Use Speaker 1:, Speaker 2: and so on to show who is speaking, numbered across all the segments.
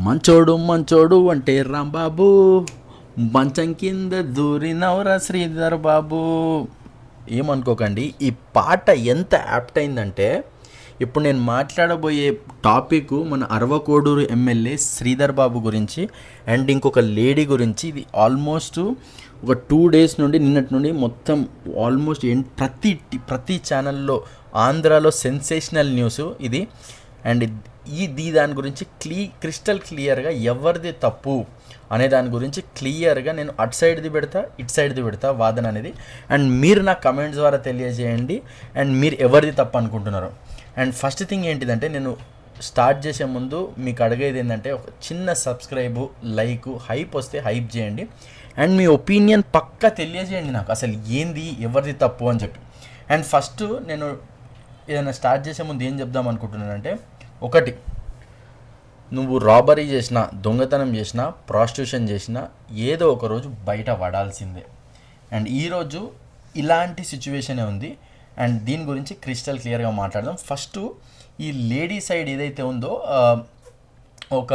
Speaker 1: మంచోడు మంచోడు అంటే రాంబాబు, మంచం కింద దూరినవరా శ్రీధర్ బాబు. ఏమనుకోకండి, ఈ పాట ఎంత యాప్ట్ అయిందంటే ఇప్పుడు నేను మాట్లాడబోయే టాపిక్ మన అరవకోడూరు ఎమ్మెల్యే శ్రీధర్ బాబు గురించి అండ్ ఇంకొక లేడీ గురించి. ఇది ఆల్మోస్ట్ ఒక 2 days నుండి నిన్నటి నుండి మొత్తం ఆల్మోస్ట్ ప్రతి ఛానల్లో ఆంధ్రాలో సెన్సేషనల్ న్యూస్ ఇది. అండ్ దాని గురించి క్రిస్టల్ క్లియర్గా ఎవరిది తప్పు అనే దాని గురించి క్లియర్గా నేను అటు సైడ్ది పెడతా, ఇటు సైడ్ది పెడతా వాదన అనేది. అండ్ మీరు నా కమెంట్స్ ద్వారా తెలియజేయండి అండ్ మీరు ఎవరిది తప్పు అనుకుంటున్నారు. అండ్ ఫస్ట్ థింగ్ ఏంటిదంటే, నేను స్టార్ట్ చేసే ముందు మీకు అడిగేది ఏంటంటే, ఒక చిన్న సబ్స్క్రైబు, లైక్, హైప్ వస్తే హైప్ చేయండి అండ్ మీ ఒపీనియన్ పక్కా తెలియజేయండి నాకు, అసలు ఏంది ఎవరిది తప్పు అని చెప్పి. అండ్ ఫస్ట్ నేను ఏదైనా స్టార్ట్ చేసే ముందు ఏం చెప్దాం అనుకుంటున్నానంటే, ఒకటి, నువ్వు రాబరీ చేసినా, దొంగతనం చేసినా, ప్రాస్టిట్యూషన్ చేసినా ఏదో ఒక రోజు బయట పడాల్సిందే. అండ్ ఈరోజు ఇలాంటి సిచ్యువేషనే ఉంది అండ్ దీని గురించి క్రిస్టల్ క్లియర్గా మాట్లాడదాం. ఫస్ట్ ఈ లేడీ సైడ్ ఏదైతే ఉందో ఒక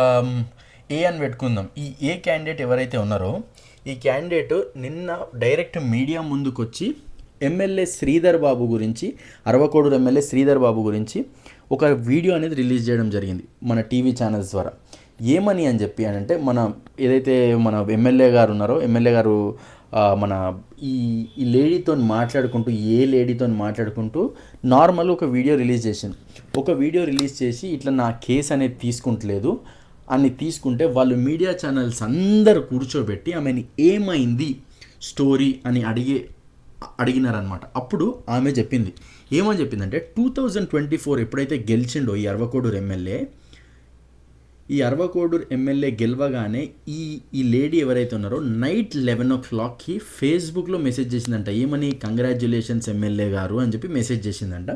Speaker 1: ఏ అని పెట్టుకుందాం. ఈ ఏ క్యాండిడేట్ ఎవరైతే ఉన్నారో ఈ క్యాండిడేట్ నిన్న డైరెక్ట్ మీడియా ముందుకు వచ్చి ఎమ్మెల్యే శ్రీధర్ బాబు గురించి, అరవకోడూరు ఎమ్మెల్యే శ్రీధర్ బాబు గురించి ఒక వీడియో అనేది రిలీజ్ చేయడం జరిగింది మన టీవీ ఛానల్స్ ద్వారా. ఏమని అని చెప్పి అని అంటే, మన ఏదైతే మన ఎమ్మెల్యే గారు ఉన్నారో, ఎమ్మెల్యే గారు మన ఈ లేడీతో మాట్లాడుకుంటూ, నార్మల్ ఒక వీడియో రిలీజ్ చేసింది. ఒక వీడియో రిలీజ్ చేసి ఇట్లా నా కేసు అనేది తీసుకుంటలేదు అని తీసుకుంటే, వాళ్ళు మీడియా ఛానల్స్ అందరూ కూర్చోబెట్టి ఆమెని ఏమైంది స్టోరీ అని అడిగినారనమాట. అప్పుడు ఆమె చెప్పింది, ఏమని చెప్పిందంటే, 2024 ఎప్పుడైతే గెలిచిండో ఈ అరవకోడూరు ఎమ్మెల్యే గెలవగానే ఈ లేడీ ఎవరైతే ఉన్నారో నైట్ 11 o'clockకి ఫేస్బుక్లో మెసేజ్ చేసిందంట. ఏమని, కంగ్రాచ్యులేషన్స్ ఎమ్మెల్యే గారు అని చెప్పి మెసేజ్ చేసిందంట.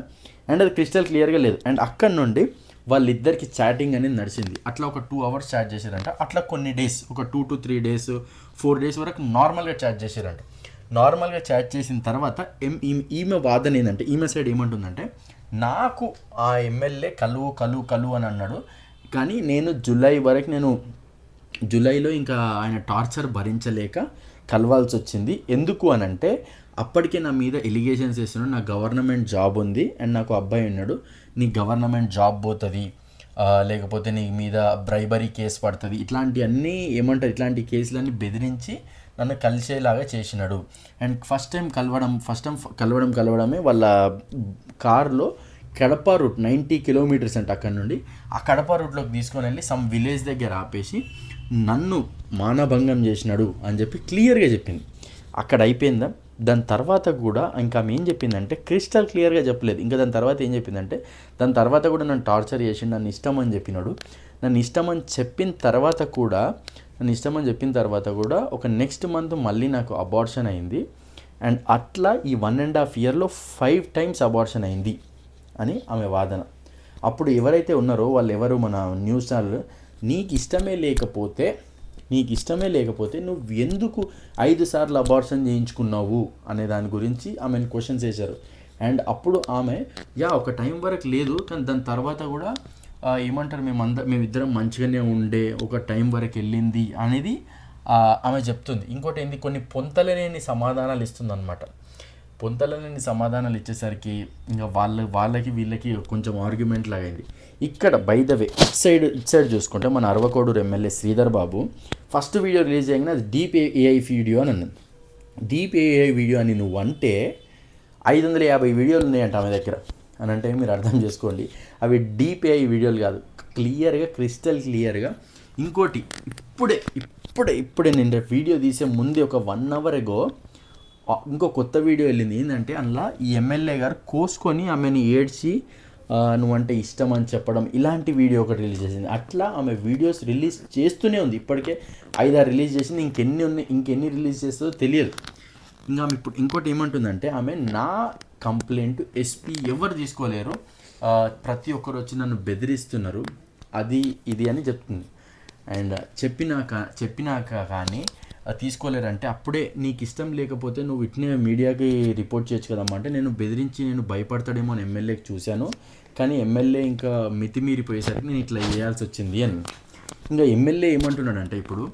Speaker 1: అండ్ అది క్రిస్టల్ క్లియర్గా లేదు. అండ్ అక్కడ నుండి వాళ్ళిద్దరికి చాటింగ్ అనేది నడిచింది. అట్లా ఒక 2 hours చాట్ చేశారంట. అట్లా కొన్ని డేస్, ఒక 2 to 3 days, 4 days వరకు నార్మల్గా చాట్ చేశారంట. నార్మల్గా చాట్ చేసిన తర్వాత ఈమె వాదన ఏంటంటే, ఈమె సైడ్ ఏమంటుందంటే, నాకు ఆ ఎమ్మెల్యే కలువు అని అన్నాడు, కానీ నేను జూలైలో ఇంకా ఆయన టార్చర్ భరించలేక కలవాల్సి వచ్చింది. ఎందుకు అని అంటే, అప్పటికే నా మీద ఎలిగేషన్స్ వేస్తున్నాడు, నాకు గవర్నమెంట్ జాబ్ ఉంది అండ్ నాకు అబ్బాయి ఉన్నాడు, నీ గవర్నమెంట్ జాబ్ పోతుంది, లేకపోతే నీ మీద బ్రైబరీ కేసు పడుతుంది, ఇట్లాంటివన్నీ ఏమంటారు, ఇట్లాంటి కేసులన్నీ బెదిరించి నన్ను కలిసేలాగా చేసినాడు. అండ్ ఫస్ట్ టైం కలవడమే వాళ్ళ కారులో కడప రూట్ 90 kilometers అంటే అక్కడ నుండి ఆ కడప రూట్లోకి తీసుకొని వెళ్ళి సమ్ విలేజ్ దగ్గర ఆపేసి నన్ను మానభంగం చేసినాడు అని చెప్పి క్లియర్గా చెప్పింది. అక్కడ అయిపోయిందా? దాని తర్వాత కూడా ఇంకా ఆమె ఏం చెప్పిందంటే, క్రిస్టల్ క్లియర్గా చెప్పలేదు. ఇంకా దాని తర్వాత ఏం చెప్పిందంటే, దాని తర్వాత కూడా నన్ను టార్చర్ చేసి నన్ను ఇష్టం అని చెప్పినాడు. నన్ను ఇష్టమని చెప్పిన తర్వాత కూడా ఒక నెక్స్ట్ మంత్ మళ్ళీ నాకు అబార్షన్ అయింది. అండ్ అట్లా ఈ 1.5 yearలో 5 times అబార్షన్ అయింది అని ఆమె వాదన. అప్పుడు ఎవరైతే ఉన్నారో వాళ్ళు ఎవరు, మన న్యూస్ ఛానల్, నీకు ఇష్టమే లేకపోతే నువ్వు ఎందుకు 5 సార్లు అబార్షన్ చేయించుకున్నావు అనే దాని గురించి ఆమెను క్వశ్చన్స్ వేశారు. అండ్ అప్పుడు ఆమె ఒక టైం వరకు లేదు, కానీ దాని తర్వాత కూడా ఏమంటారు, మేమిద్దరం మంచిగానే ఉండే, ఒక టైం వరకు వెళ్ళింది అనేది ఆమె చెప్తుంది. ఇంకోటి ఏంది, కొన్ని పొంతలనేని సమాధానాలు ఇస్తుంది అనమాట. పొంతలనేని సమాధానాలు ఇచ్చేసరికి ఇంకా వాళ్ళకి వీళ్ళకి కొంచెం ఆర్గ్యుమెంట్ లాగైంది. ఇక్కడ బై ద వే ఇటు సైడ్ చూసుకుంటే మన అరవకోడూరు MLA Sridhar Babu first video release చేయగానే అది డీప్ ఏఐ వీడియో అని అన్నది. డీప్ ఏఐ వీడియో అని నువ్వు అంటే 550 వీడియోలు ఉన్నాయంట ఆమె దగ్గర అని అంటే మీరు అర్థం చేసుకోండి, అవి డీప్ ఏఐ వీడియోలు కాదు, క్రిస్టల్ క్లియర్గా. ఇంకోటి, ఇప్పుడే నేను వీడియో తీసే ముందే ఒక 1 hour ago ఇంకో కొత్త వీడియో వెళ్ళింది. ఏంటంటే, అందులో ఈ ఎమ్మెల్యే గారు కోసుకొని ఆమెను ఏడ్చి నువ్వంటే ఇష్టం అని చెప్పడం, ఇలాంటి వీడియో ఒకటి రిలీజ్ చేసింది. అట్లా ఆమె వీడియోస్ రిలీజ్ చేస్తూనే ఉంది. ఇప్పటికే 5-6 రిలీజ్ చేసింది, ఇంకెన్ని రిలీజ్ చేస్తుందో తెలియదు. ఇంకా ఆమె ఇప్పుడు ఇంకోటి ఏమంటుందంటే, ఆమె నా కంప్లైంట్ ఎస్పీ ఎవరు తీసుకోలేరు, ప్రతి ఒక్కరు వచ్చి నన్ను బెదిరిస్తున్నారు, అది ఇది అని చెప్తుంది. అండ్ చెప్పినాక కానీ తీసుకోలేరంటే, అప్పుడే నీకు ఇష్టం లేకపోతే నువ్వు ఇట్నే మీడియాకి రిపోర్ట్ చేయొచ్చు కదమ్మా అంటే, నేను భయపడతాడేమో అని ఎమ్మెల్యేకి చూశాను, కానీ ఎమ్మెల్యే ఇంకా మితిమీరిపోయేసరికి నేను ఇట్లా చేయాల్సి వచ్చింది అని. ఇంకా ఎమ్మెల్యే ఏమంటున్నాడంటే ఇప్పుడు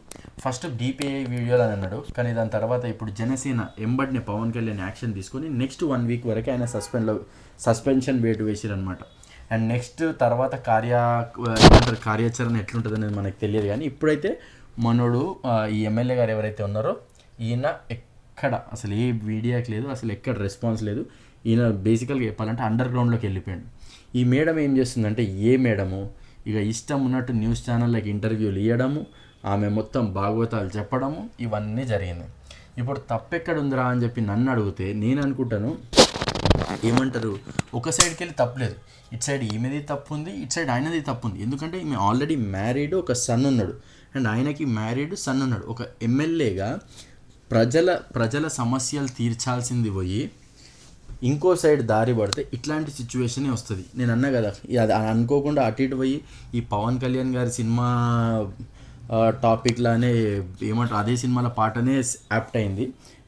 Speaker 1: ఫస్ట్ డిపిఐ వీడియోలు అని అన్నాడు, కానీ దాని తర్వాత ఇప్పుడు జనసేన ఎంబడిని పవన్ కళ్యాణ్ యాక్షన్ తీసుకొని నెక్స్ట్ 1 వీక్ వరకు ఆయన సస్పెన్షన్ వేటు వేసిరనమాట. అండ్ నెక్స్ట్ తర్వాత కార్యాచరణ ఎట్లుంటుంది అనేది మనకు తెలియదు, కానీ ఇప్పుడైతే మనోడు ఈ ఎమ్మెల్యే గారు ఎవరైతే ఉన్నారో ఈయన ఎక్కడ అసలు ఏ మీడియాకి లేదు, అసలు ఎక్కడ రెస్పాన్స్ లేదు. ఈయన బేసికల్గా చెప్పాలంటే అండర్ గ్రౌండ్లోకి వెళ్ళిపోయాడు. ఈ మేడం ఏం చేస్తుందంటే ఏ మేడము ఇక ఇష్టం ఉన్నట్టు న్యూస్ ఛానళ్ళకి ఇంటర్వ్యూలు ఇవ్వడము, ఆమె మొత్తం భాగవతాలు చెప్పడము, ఇవన్నీ జరిగింది. ఇప్పుడు తప్పెక్కడ ఉందిరా అని చెప్పి నన్ను అడిగితే నేను అనుకుంటాను ఏమంటారు, ఒక సైడ్కి వెళ్ళి తప్పులేదు, ఇటు సైడ్ ఈమెది తప్పు ఉంది, ఇటు సైడ్ ఆయనది తప్పు ఉంది. ఎందుకంటే ఈమె ఆల్రెడీ మ్యారీడ్, ఒక సన్ ఉన్నాడు, అండ్ ఆయనకి మ్యారీడ్ సన్ ఉన్నాడు. ఒక ఎమ్మెల్యేగా ప్రజల సమస్యలు తీర్చాల్సింది పోయి ఇంకో సైడ్ దారి పడితే ఇట్లాంటి సిచ్యువేషనే వస్తుంది. నేను అన్నా కదా, అది అనుకోకుండా అటు ఇటు పోయి ఈ పవన్ కళ్యాణ్ గారి సినిమా టాపిక్లానే ఏమంటారు అదే సినిమాల పాటనే యాప్ట్ అయింది.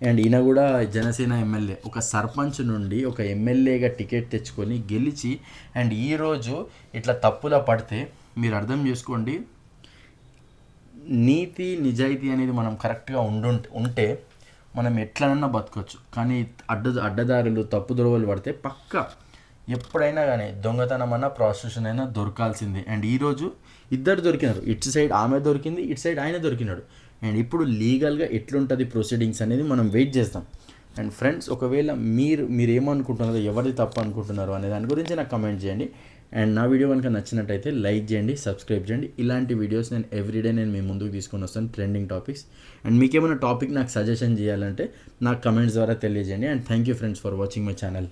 Speaker 1: అండ్ ఈయన కూడా జనసేన ఎమ్మెల్యే, ఒక సర్పంచ్ నుండి ఒక ఎమ్మెల్యేగా టికెట్ తెచ్చుకొని గెలిచి అండ్ ఈరోజు ఇట్లా తప్పులా పడితే మీరు అర్థం చేసుకోండి, నీతి నిజాయితీ అనేది మనం కరెక్ట్గా ఉంటే మనం ఎట్లనన్నా బతకొచ్చు. కానీ అడ్డదారులు తప్పుదొరవలు పడితే పక్క ఎప్పుడైనా కానీ దొంగతనం అన్నా ప్రాస్టిట్యూషన్ అయినా దొరకాల్సిందే. అండ్ ఈరోజు ఇద్దరు దొరికినారు, ఇటు సైడ్ ఆమె దొరికింది, ఇటు సైడ్ ఆయన దొరికినాడు. అండ్ ఇప్పుడు లీగల్గా ఎట్లుంటుంది ప్రొసీడింగ్స్ అనేది మనం వెయిట్ చేస్తాం. అండ్ ఫ్రెండ్స్, ఒకవేళ మీరు ఏమనుకుంటున్నారో, ఎవరిది తప్పు అనుకుంటున్నారో అనే దాని గురించి నాకు కమెంట్ చేయండి. అండ్ నా వీడియో కనుక నచ్చినట్టయితే లైక్ చేయండి, సబ్స్క్రైబ్ చేయండి. ఇలాంటి వీడియోస్ నేను ఎవ్రీడే మీ ముందుకు తీసుకొని వస్తాను, ట్రెండింగ్ టాపిక్స్. అండ్ మీకు ఏమైనా టాపిక్ నాకు సజెషన్ చేయాలంటే నాకు కమెంట్స్ ద్వారా తెలియజేయండి. And thank you friends for watching my channel.